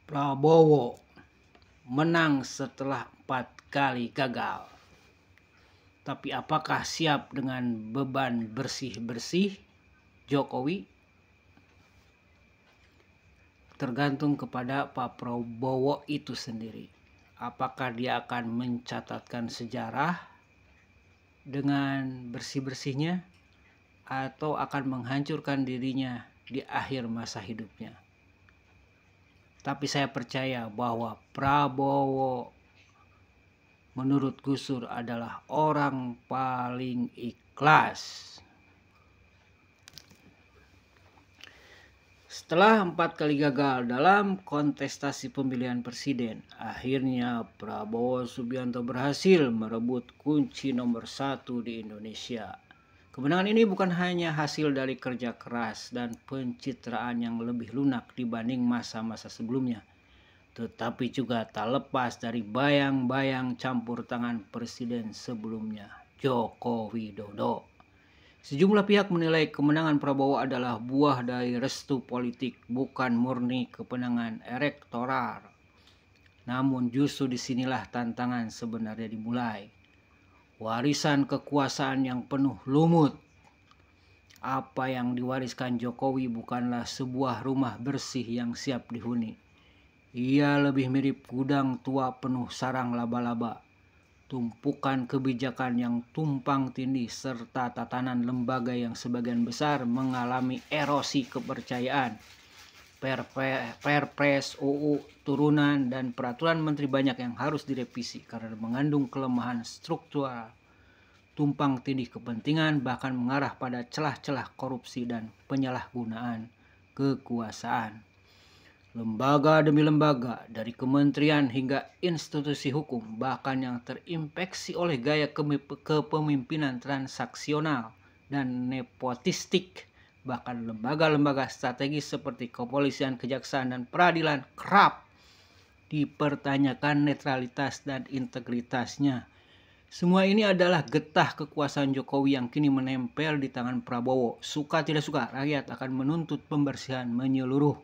Prabowo menang setelah 4 kali gagal. Tapi apakah siap dengan beban bersih-bersih Jokowi? Tergantung kepada Pak Prabowo itu sendiri. Apakah dia akan mencatatkan sejarah dengan bersih-bersihnya atau akan menghancurkan dirinya di akhir masa hidupnya? Tapi saya percaya bahwa Prabowo menurut Gus Dur adalah orang paling ikhlas. Setelah 4 kali gagal dalam kontestasi pemilihan presiden, akhirnya Prabowo Subianto berhasil merebut kunci nomor 1 di Indonesia. Kemenangan ini bukan hanya hasil dari kerja keras dan pencitraan yang lebih lunak dibanding masa-masa sebelumnya, tetapi juga tak lepas dari bayang-bayang campur tangan presiden sebelumnya, Joko Widodo. Sejumlah pihak menilai kemenangan Prabowo adalah buah dari restu politik, bukan murni kemenangan elektoral. Namun justru disinilah tantangan sebenarnya dimulai. Warisan kekuasaan yang penuh lumut. Apa yang diwariskan Jokowi bukanlah sebuah rumah bersih yang siap dihuni. Ia lebih mirip gudang tua penuh sarang laba-laba, tumpukan kebijakan yang tumpang tindih, serta tatanan lembaga yang sebagian besar mengalami erosi kepercayaan. Perpres, UU, turunan, dan peraturan menteri banyak yang harus direvisi karena mengandung kelemahan struktural, tumpang tindih kepentingan, bahkan mengarah pada celah-celah korupsi dan penyalahgunaan kekuasaan. Lembaga demi lembaga, dari kementerian hingga institusi hukum, bahkan yang terinfeksi oleh gaya kepemimpinan transaksional dan nepotistik, bahkan lembaga-lembaga strategis seperti kepolisian, kejaksaan, dan peradilan kerap dipertanyakan netralitas dan integritasnya. Semua ini adalah getah kekuasaan Jokowi yang kini menempel di tangan Prabowo. Suka tidak suka, rakyat akan menuntut pembersihan menyeluruh.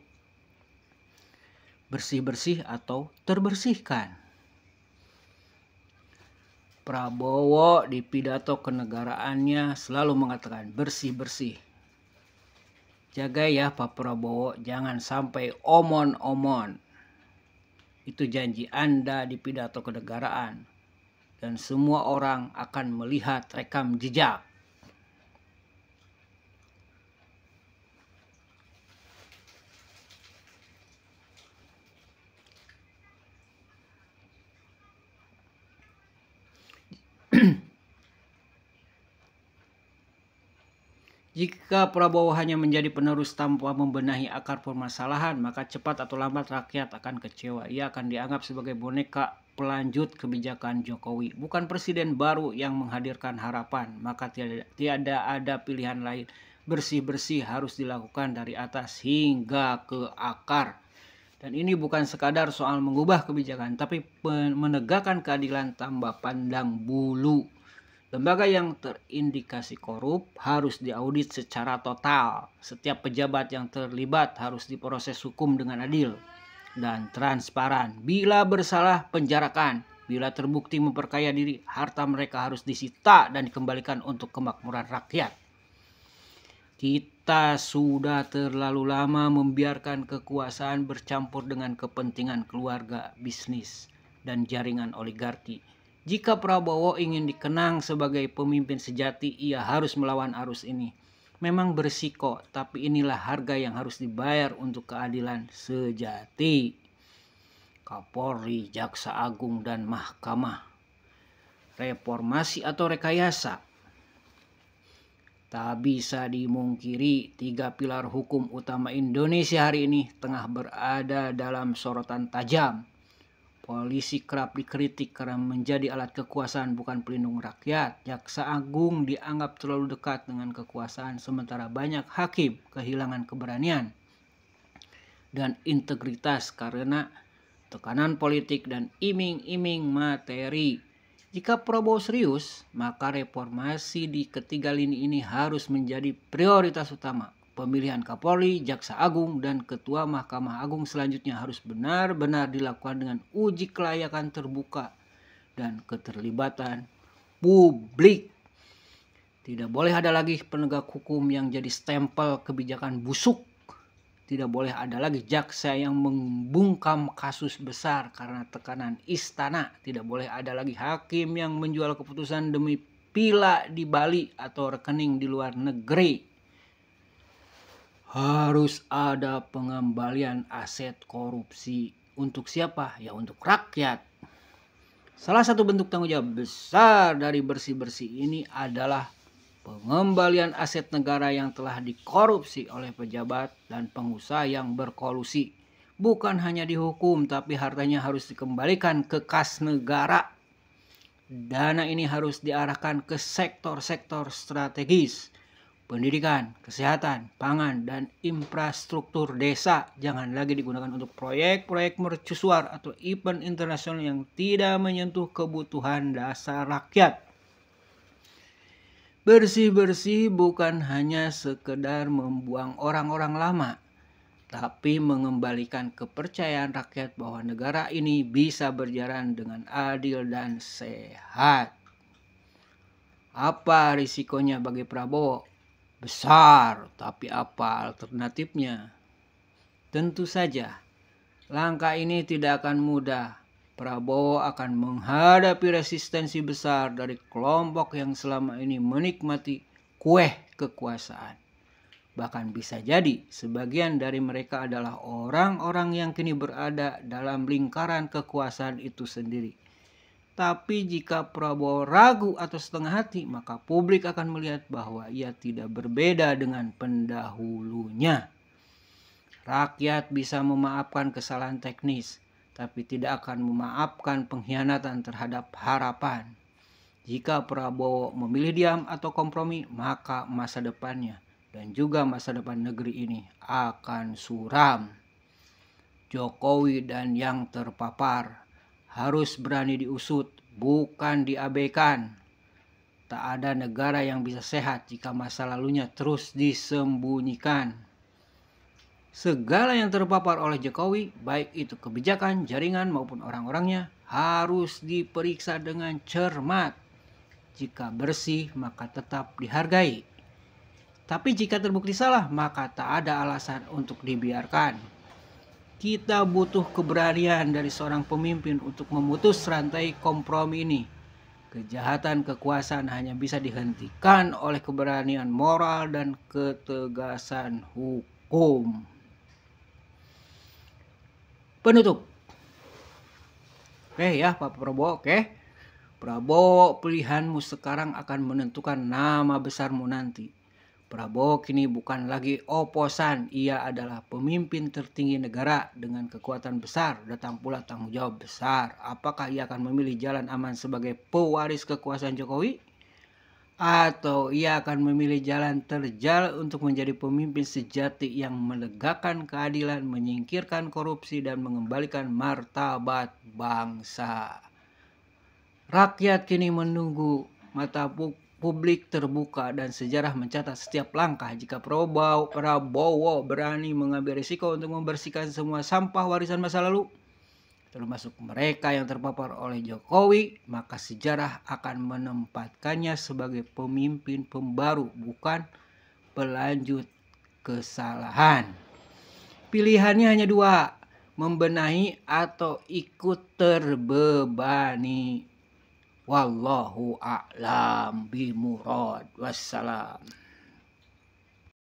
Bersih-bersih atau terbersihkan. Prabowo di pidato kenegaraannya selalu mengatakan bersih-bersih. Jaga ya Pak Prabowo, jangan sampai omon-omon. Itu janji Anda di pidato kenegaraan. Dan semua orang akan melihat rekam jejak. Jika Prabowo hanya menjadi penerus tanpa membenahi akar permasalahan, maka cepat atau lambat rakyat akan kecewa. Ia akan dianggap sebagai boneka pelanjut kebijakan Jokowi, bukan presiden baru yang menghadirkan harapan. Maka tiada ada pilihan lain. Bersih-bersih harus dilakukan dari atas hingga ke akar. Dan ini bukan sekadar soal mengubah kebijakan, tapi menegakkan keadilan tanpa pandang bulu. Lembaga yang terindikasi korup harus diaudit secara total. Setiap pejabat yang terlibat harus diproses hukum dengan adil dan transparan. Bila bersalah, penjarakan. Bila terbukti memperkaya diri, harta mereka harus disita dan dikembalikan untuk kemakmuran rakyat. Kita sudah terlalu lama membiarkan kekuasaan bercampur dengan kepentingan keluarga, bisnis, dan jaringan oligarki. Jika Prabowo ingin dikenang sebagai pemimpin sejati, ia harus melawan arus ini. Memang berisiko, tapi inilah harga yang harus dibayar untuk keadilan sejati. Kapolri, Jaksa Agung, dan Mahkamah. Reformasi atau rekayasa? Tak bisa dimungkiri, 3 pilar hukum utama Indonesia hari ini tengah berada dalam sorotan tajam. Polisi kerap dikritik karena menjadi alat kekuasaan bukan pelindung rakyat. Jaksa Agung dianggap terlalu dekat dengan kekuasaan, sementara banyak hakim kehilangan keberanian dan integritas karena tekanan politik dan iming-iming materi. Jika Prabowo serius, maka reformasi di ketiga lini ini harus menjadi prioritas utama. pemilihan Kapolri, Jaksa Agung, dan Ketua Mahkamah Agung selanjutnya harus benar-benar dilakukan dengan uji kelayakan terbuka dan keterlibatan publik. Tidak boleh ada lagi penegak hukum yang jadi stempel kebijakan busuk. Tidak boleh ada lagi jaksa yang membungkam kasus besar karena tekanan istana. Tidak boleh ada lagi hakim yang menjual keputusan demi pila di Bali atau rekening di luar negeri. Harus ada pengembalian aset korupsi. Untuk siapa? Ya untuk rakyat. Salah satu bentuk tanggung jawab besar dari bersih-bersih ini adalah pengembalian aset negara yang telah dikorupsi oleh pejabat dan pengusaha yang berkolusi. Bukan hanya dihukum, tapi hartanya harus dikembalikan ke kas negara. Dana ini harus diarahkan ke sektor-sektor strategis. Pendidikan, kesehatan, pangan, dan infrastruktur desa. Jangan lagi digunakan untuk proyek-proyek mercusuar atau event internasional yang tidak menyentuh kebutuhan dasar rakyat. Bersih-bersih bukan hanya sekedar membuang orang-orang lama, tapi mengembalikan kepercayaan rakyat bahwa negara ini bisa berjalan dengan adil dan sehat. Apa risikonya bagi Prabowo? Besar, tapi apa alternatifnya? Tentu saja, langkah ini tidak akan mudah. Prabowo akan menghadapi resistensi besar dari kelompok yang selama ini menikmati kue kekuasaan. Bahkan bisa jadi sebagian dari mereka adalah orang-orang yang kini berada dalam lingkaran kekuasaan itu sendiri. Tapi jika Prabowo ragu atau setengah hati, maka publik akan melihat bahwa ia tidak berbeda dengan pendahulunya. Rakyat bisa memaafkan kesalahan teknis, tapi tidak akan memaafkan pengkhianatan terhadap harapan. Jika Prabowo memilih diam atau kompromi, maka masa depannya dan juga masa depan negeri ini akan suram. Jokowi dan yang terpapar harus berani diusut, bukan diabaikan. Tak ada negara yang bisa sehat jika masa lalunya terus disembunyikan. Segala yang terpapar oleh Jokowi, baik itu kebijakan, jaringan maupun orang-orangnya, harus diperiksa dengan cermat. Jika bersih, maka tetap dihargai. Tapi jika terbukti salah, maka tak ada alasan untuk dibiarkan. Kita butuh keberanian dari seorang pemimpin untuk memutus rantai kompromi ini. Kejahatan kekuasaan hanya bisa dihentikan oleh keberanian moral dan ketegasan hukum. Penutup. Oke ya Pak Prabowo, oke. Prabowo, pilihanmu sekarang akan menentukan nama besarmu nanti. Prabowo kini bukan lagi oposan, ia adalah pemimpin tertinggi negara dengan kekuatan besar, datang pula tanggung jawab besar. Apakah ia akan memilih jalan aman sebagai pewaris kekuasaan Jokowi? Atau ia akan memilih jalan terjal untuk menjadi pemimpin sejati yang menegakkan keadilan, menyingkirkan korupsi, dan mengembalikan martabat bangsa? Rakyat kini menunggu, mata publik terbuka dan sejarah mencatat setiap langkah. Jika Prabowo berani mengambil risiko untuk membersihkan semua sampah warisan masa lalu, termasuk mereka yang terpapar oleh Jokowi, maka sejarah akan menempatkannya sebagai pemimpin pembaru, bukan pelanjut kesalahan. Pilihannya hanya dua, membenahi atau ikut terbebani. Wallahu a'lam bimurad. Wassalam.